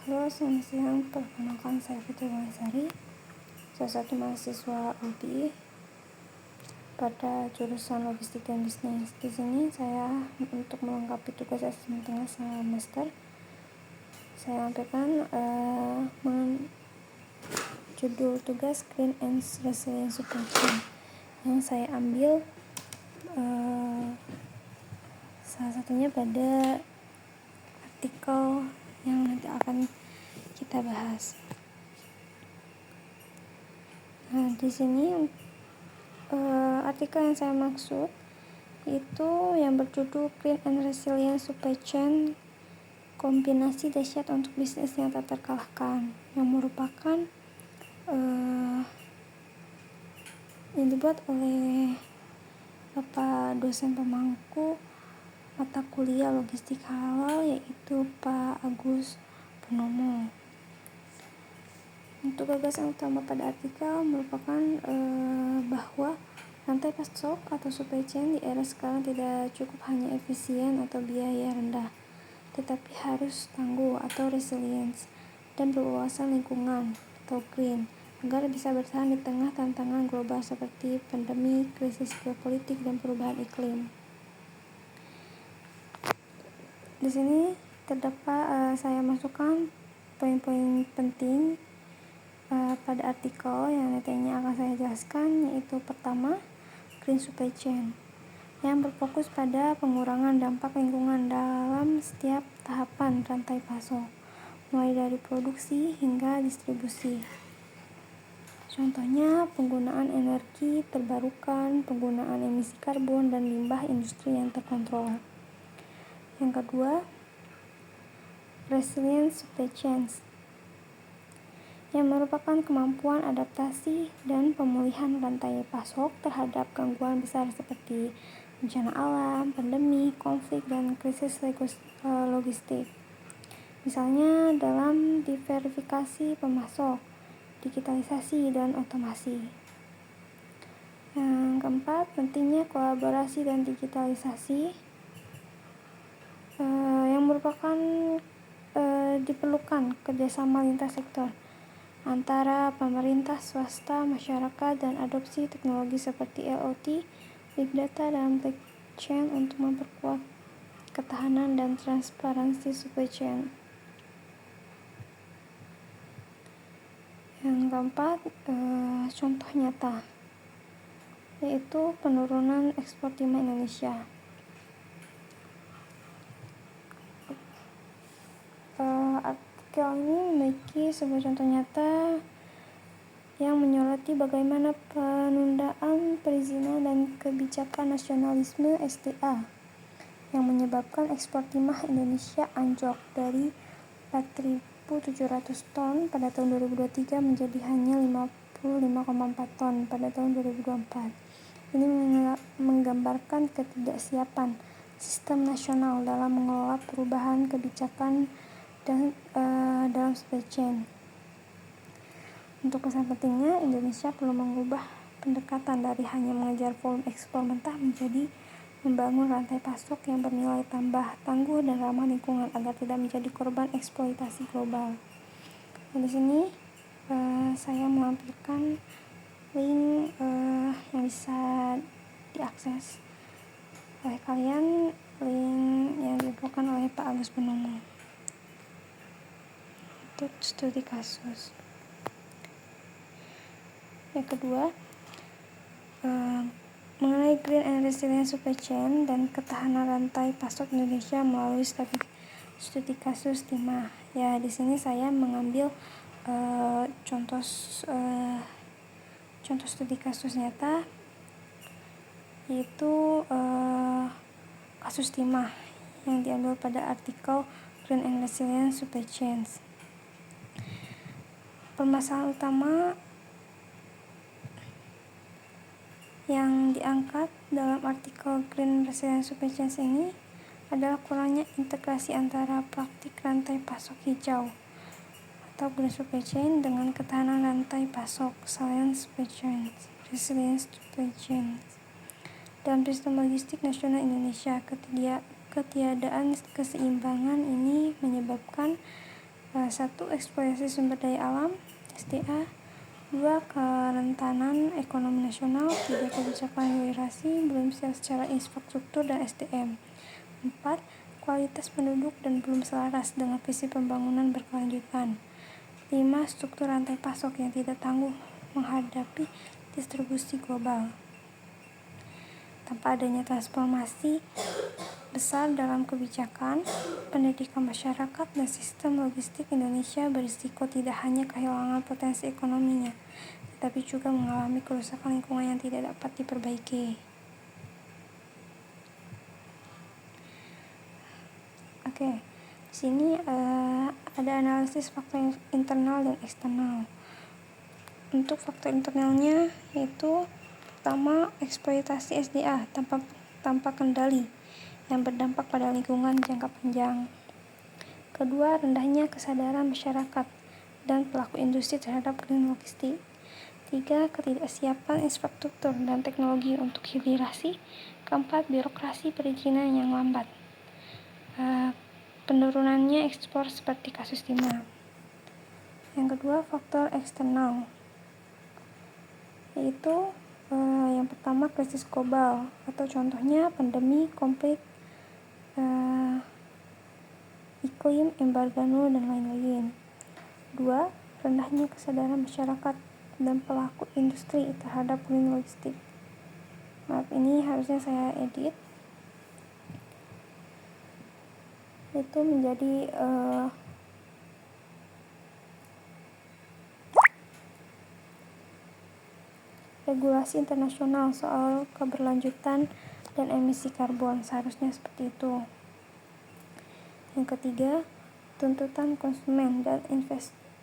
Halo, selamat siang. Perkenalkan, saya Fitri Maisari, salah satu mahasiswa UPI pada jurusan Logistik dan Bisnis. Di sini saya untuk melengkapi tugas asesmen tengah semester, saya sampaikan judul tugas Green and Resilient Supply Chain yang saya ambil salah satunya pada artikel yang nanti akan kita bahas. Nah, di sini artikel yang saya maksud itu yang berjudul Green and Resilient Supply Chain, kombinasi dahsyat untuk bisnis yang tak terkalahkan, yang merupakan yang dibuat oleh Bapak dosen pemangku mata kuliah logistik halal, yaitu Pak Agus Purnomo. Untuk gagasan utama pada artikel merupakan bahwa rantai pasok atau supply chain di era sekarang tidak cukup hanya efisien atau biaya rendah, tetapi harus tangguh atau resilience dan berwawasan lingkungan atau green, agar bisa bertahan di tengah tantangan global seperti pandemi, krisis geopolitik, dan perubahan iklim. Di sini terdapat saya masukkan poin-poin penting pada artikel yang nantinya akan saya jelaskan, yaitu pertama, green supply chain yang berfokus pada pengurangan dampak lingkungan dalam setiap tahapan rantai pasok, mulai dari produksi hingga distribusi. Contohnya penggunaan energi terbarukan, penggunaan emisi karbon, dan limbah industri yang terkontrol. Yang kedua, resilient supply chains yang merupakan kemampuan adaptasi dan pemulihan rantai pasok terhadap gangguan besar seperti bencana alam, pandemi, konflik, dan krisis logistik. Misalnya dalam diversifikasi pemasok, digitalisasi, dan otomasi. Yang keempat, pentingnya kolaborasi dan digitalisasi yang merupakan diperlukan kerjasama lintas sektor antara pemerintah, swasta, masyarakat, dan adopsi teknologi seperti IoT, Big Data, dan blockchain untuk memperkuat ketahanan dan transparansi supply chain. Yang keempat, contoh nyata, yaitu penurunan ekspor timah Indonesia. Artikel ini memiliki sebuah contoh nyata yang menyoroti bagaimana penundaan perizinan dan kebijakan nasionalisme SDA yang menyebabkan ekspor timah Indonesia anjlok dari 4.700 ton pada tahun 2023 menjadi hanya 55,4 ton pada tahun 2024. Ini menggambarkan ketidaksiapan sistem nasional dalam mengelola perubahan kebijakan dan dalam supply chain. Untuk pesan pentingnya, Indonesia perlu mengubah pendekatan dari hanya mengejar volume ekspor mentah menjadi membangun rantai pasok yang bernilai tambah, tangguh, dan ramah lingkungan agar tidak menjadi korban eksploitasi global. Nah, di sini saya melampirkan link yang bisa diakses oleh kalian, link yang dibuatkan oleh Pak Agus Purnomo untuk studi kasus. Yang kedua, mengenai green and resilient supply chain dan ketahanan rantai pasok Indonesia melalui studi kasus timah. Ya, di sini saya mengambil contoh studi kasus nyata, yaitu kasus timah yang diambil pada artikel Green and Resilient Supply Chains. Permasalahan utama yang diangkat dalam artikel Green Resilient Supply Chains ini adalah kurangnya integrasi antara praktik rantai pasok hijau atau green supply chain dengan ketahanan rantai pasok resilient supply chain dalam sistem logistik nasional Indonesia. Ketiadaan keseimbangan ini menyebabkan 1. Eksploitasi sumber daya alam (SDA). 2. Kerentanan ekonomi nasional. 3. Kebijakan hilirisasi belum siap secara infrastruktur dan SDM. 4. Kualitas penduduk dan belum selaras dengan visi pembangunan berkelanjutan. 5. Struktur rantai pasok yang tidak tangguh menghadapi distribusi global. Tanpa adanya transformasi besar dalam kebijakan, pendidikan masyarakat, dan sistem logistik, Indonesia berisiko tidak hanya kehilangan potensi ekonominya, tetapi juga mengalami kerusakan lingkungan yang tidak dapat diperbaiki. Di sini ada analisis faktor internal dan eksternal. Untuk faktor internalnya yaitu pertama, eksploitasi SDA tanpa kendali yang berdampak pada lingkungan jangka panjang. Kedua, rendahnya kesadaran masyarakat dan pelaku industri terhadap green logistik. 3. Ketidaksiapan infrastruktur dan teknologi untuk hilirisasi. 4. Birokrasi perizinan yang lambat. Penurunannya ekspor seperti kasus timah. Yang kedua, faktor eksternal, yaitu yang pertama, krisis global atau contohnya pandemi, konflik iklim, embargo, dan lain-lain. 2. Rendahnya kesadaran masyarakat dan pelaku industri terhadap green logistik. Maaf, ini harusnya saya edit. Itu menjadi regulasi internasional soal keberlanjutan dan emisi karbon, seharusnya seperti itu. Yang ketiga, tuntutan konsumen dan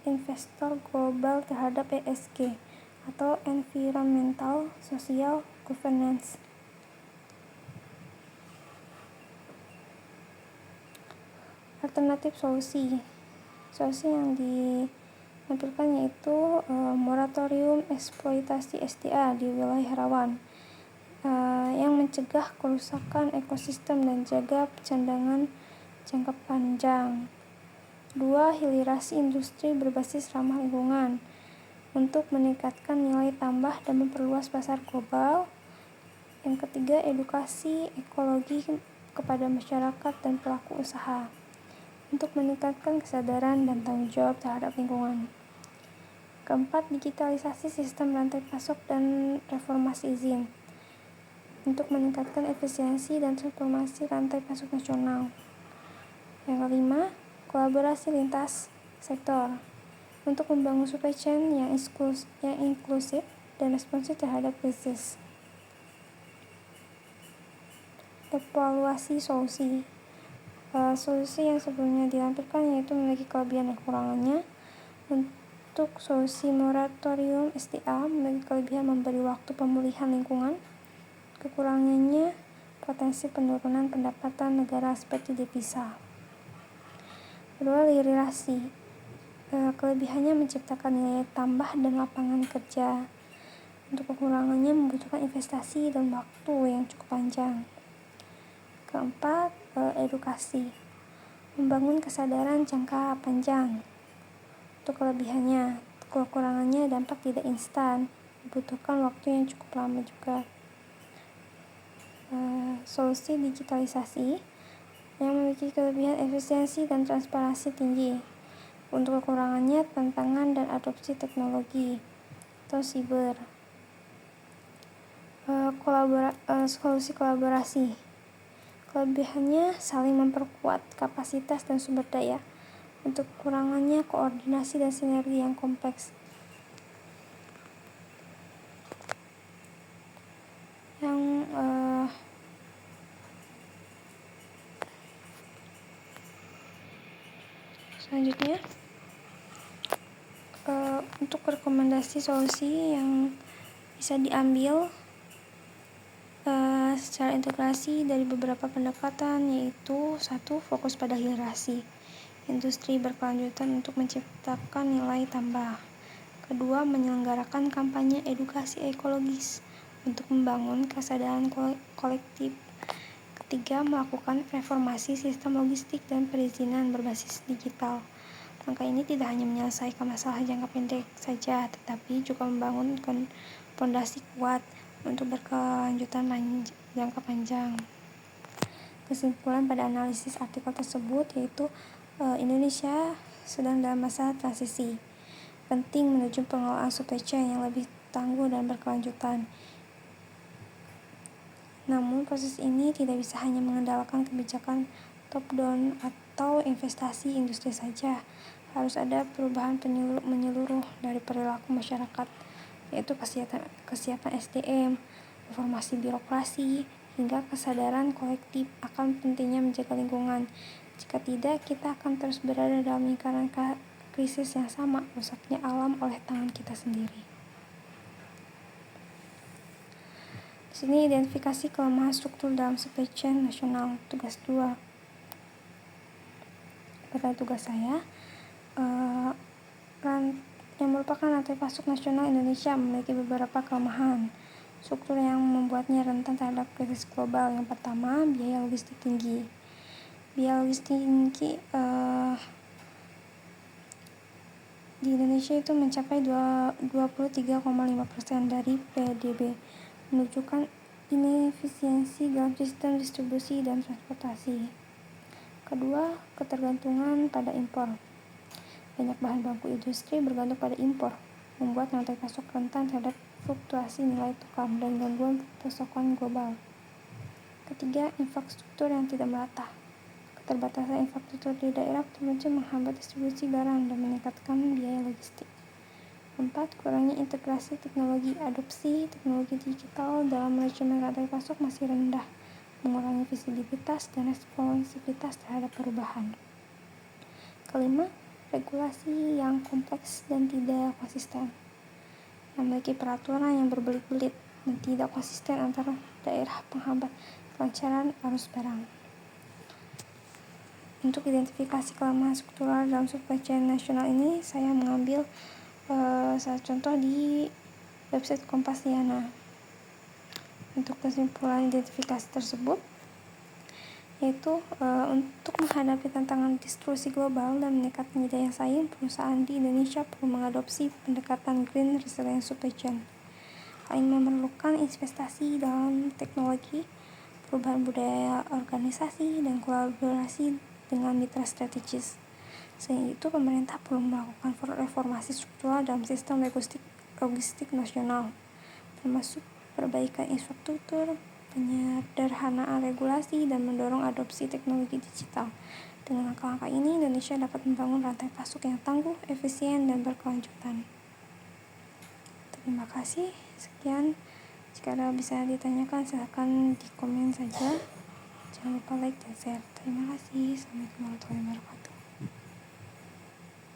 investor global terhadap ESG atau Environmental Social Governance. Alternatif solusi yang ditampilkan yaitu moratorium eksploitasi SDA di wilayah rawan yang mencegah kerusakan ekosistem dan jaga pencandangan jangka panjang. 2. Hilirisasi industri berbasis ramah lingkungan untuk meningkatkan nilai tambah dan memperluas pasar global. Yang ketiga, edukasi ekologi kepada masyarakat dan pelaku usaha untuk meningkatkan kesadaran dan tanggung jawab terhadap lingkungan. Keempat, digitalisasi sistem rantai pasok dan reformasi izin untuk meningkatkan efisiensi dan transformasi rantai pasok nasional. Yang kelima, kolaborasi lintas sektor untuk membangun supply chain yang inklusif dan responsif terhadap krisis. Evaluasi solusi. Solusi yang sebelumnya ditampilkan yaitu memiliki kelebihan dan kekurangannya. Untuk solusi moratorium SDA memiliki kelebihan memberi waktu pemulihan lingkungan. Kekurangannya potensi penurunan pendapatan negara seperti devisa. Kedua, hilirisasi. Kelebihannya menciptakan nilai tambah dan lapangan kerja. Untuk kekurangannya membutuhkan investasi dan waktu yang cukup panjang. Keempat, edukasi. Membangun kesadaran jangka panjang. Untuk kelebihannya, kekurangannya dampak tidak instan, dibutuhkan waktu yang cukup lama juga. Solusi digitalisasi yang memiliki kelebihan efisiensi dan transparansi tinggi. Untuk kekurangannya, tantangan dan adopsi teknologi atau siber. Solusi kolaborasi. Kelebihannya saling memperkuat kapasitas dan sumber daya. Untuk kekurangannya, koordinasi dan sinergi yang kompleks. Selanjutnya, untuk rekomendasi solusi yang bisa diambil secara integrasi dari beberapa pendekatan, yaitu 1. Fokus pada hilirisasi industri berkelanjutan untuk menciptakan nilai tambah. Kedua, menyelenggarakan kampanye edukasi ekologis untuk membangun kesadaran kolektif. Ketiga, melakukan reformasi sistem logistik dan perizinan berbasis digital. Langkah ini tidak hanya menyelesaikan masalah jangka pendek saja, tetapi juga membangunkan fondasi kuat untuk berkelanjutan jangka panjang. Kesimpulan pada analisis artikel tersebut yaitu Indonesia sedang dalam masa transisi penting menuju pengelolaan supply chain yang lebih tangguh dan berkelanjutan. Namun proses ini tidak bisa hanya mengandalkan kebijakan top-down atau investasi industri saja. Harus ada perubahan menyeluruh dari perilaku masyarakat, yaitu kesiapan SDM, reformasi birokrasi, hingga kesadaran kolektif akan pentingnya menjaga lingkungan. Jika tidak, kita akan terus berada dalam lingkaran krisis yang sama, rusaknya alam oleh tangan kita sendiri. Di sini identifikasi kelemahan struktur dalam supply chain nasional, tugas 2. Pada tugas saya, yang merupakan rantai pasok nasional Indonesia memiliki beberapa kelemahan struktur yang membuatnya rentan terhadap krisis global. Yang pertama, biaya logistik tinggi. Biaya logistik tinggi di Indonesia itu mencapai 23,5% dari PDB, menunjukkan inefisiensi dalam sistem distribusi dan transportasi. Kedua, ketergantungan pada impor. Banyak bahan baku industri bergantung pada impor, membuat rantai pasok rentan terhadap fluktuasi nilai tukar dan gangguan pasokan global. Ketiga, infrastruktur yang tidak merata. Keterbatasan infrastruktur di daerah tertentu menghambat distribusi barang dan meningkatkan biaya logistik. Keempat, kurangnya integrasi teknologi. Adopsi teknologi digital dalam manajemen rantai pasok masih rendah, mengurangi visibilitas dan responsivitas terhadap perubahan. Kelima, regulasi yang kompleks dan tidak konsisten. Memiliki peraturan yang berbelit-belit dan tidak konsisten antar daerah penghambat kelancaran arus barang. Untuk identifikasi kelemahan struktural dalam supply chain nasional ini, saya mengambil salah contoh di website Kompasiana. Untuk kesimpulan identifikasi tersebut, yaitu untuk menghadapi tantangan distribusi global dan meningkatnya daya saing, perusahaan di Indonesia perlu mengadopsi pendekatan Green Resilient Supply Chain. Hal ini memerlukan investasi dalam teknologi, perubahan budaya organisasi, dan kolaborasi dengan mitra strategis. Selain itu, pemerintah perlu melakukan reformasi struktural dalam sistem logistik nasional, termasuk perbaikan infrastruktur, penyederhanaan regulasi, dan mendorong adopsi teknologi digital. Dengan langkah-langkah ini, Indonesia dapat membangun rantai pasok yang tangguh, efisien, dan berkelanjutan. Terima kasih. Sekian. Jika ada bisa ditanyakan, silakan di komen saja. Jangan lupa like dan share. Terima kasih. Assalamualaikum warahmatullahi wabarakatuh.